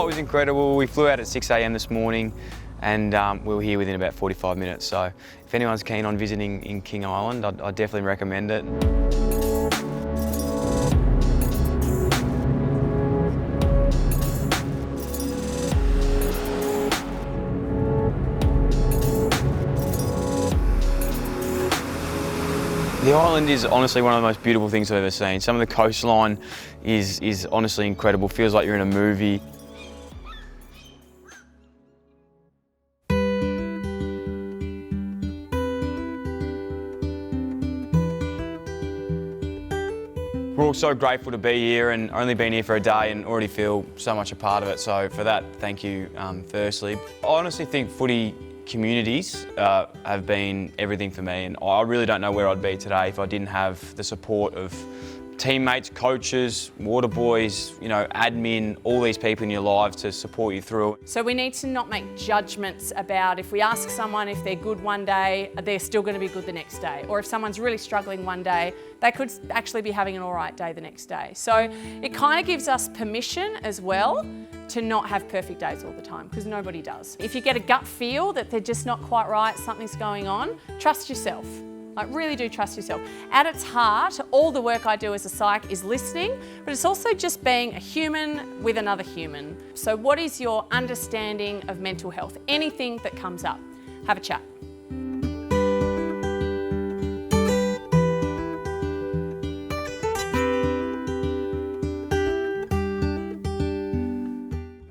was incredible. We flew out at 6 a.m. this morning and we were here within about 45 minutes. So if anyone's keen on visiting in King Island, I'd definitely recommend it. The island is honestly one of the most beautiful things I've ever seen. Some of the coastline is honestly incredible. Feels like you're in a movie. We're all so grateful to be here and only been here for a day and already feel so much a part of it. So for that, thank you firstly. I honestly think footy communities have been everything for me, and I really don't know where I'd be today if I didn't have the support of teammates, coaches, water boys, you know, admin, all these people in your lives to support you through it. So we need to not make judgments about if we ask someone if they're good one day, they're still going to be good the next day. Or if someone's really struggling one day, they could actually be having an all right day the next day. So it kind of gives us permission as well to not have perfect days all the time, because nobody does. If you get a gut feel that they're just not quite right, something's going on, trust yourself. Like, really do trust yourself. At its heart, all the work I do as a psych is listening, but it's also just being a human with another human. So what is your understanding of mental health? Anything that comes up, have a chat.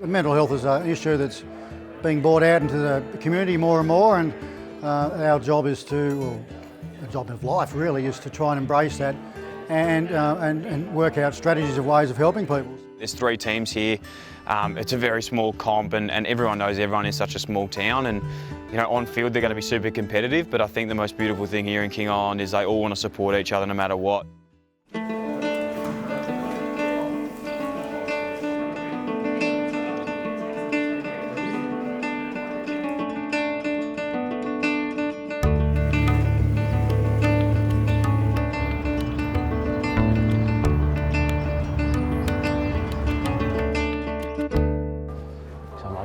Mental health is an issue that's being brought out into the community more and more, and our job is to, well, the job of life really, is to try and embrace that and work out strategies of ways of helping people. There's 3 teams here. It's a very small comp and everyone knows everyone in such a small town, and you know, on field they're going to be super competitive, but I think the most beautiful thing here in King Island is they all want to support each other no matter what.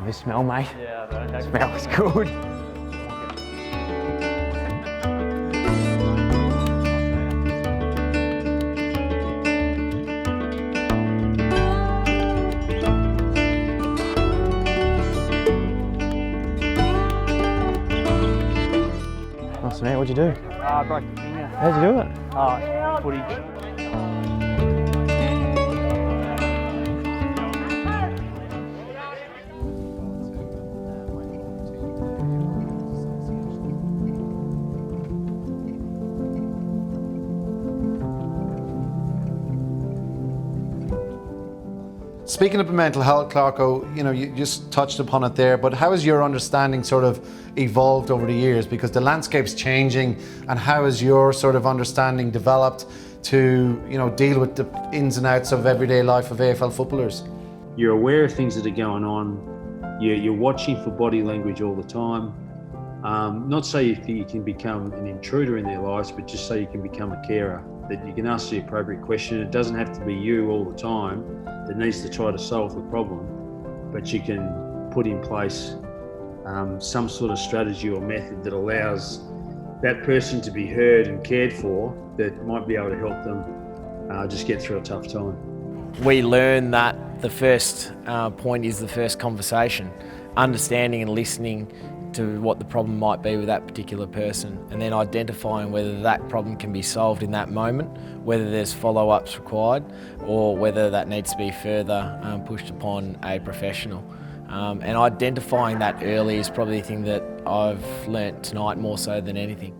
The smell, mate. Yeah, the smell is good. Nice, mate. What'd you do? I broke the finger. How'd you do it? Footy. Speaking of mental health, Clarko, you know, you just touched upon it there, but how has your understanding sort of evolved over the years? Because the landscape's changing, and how has your sort of understanding developed to, you know, deal with the ins and outs of everyday life of AFL footballers? You're aware of things that are going on. You're watching for body language all the time. Not so you can become an intruder in their lives, but just so you can become a carer, that you can ask the appropriate question. It doesn't have to be you all the time that needs to try to solve the problem, but you can put in place some sort of strategy or method that allows that person to be heard and cared for, that might be able to help them just get through a tough time. We learn that the first point is the first conversation, understanding and listening to what the problem might be with that particular person, and then identifying whether that problem can be solved in that moment, whether there's follow-ups required, or whether that needs to be further pushed upon a professional. And identifying that early is probably the thing that I've learnt tonight more so than anything.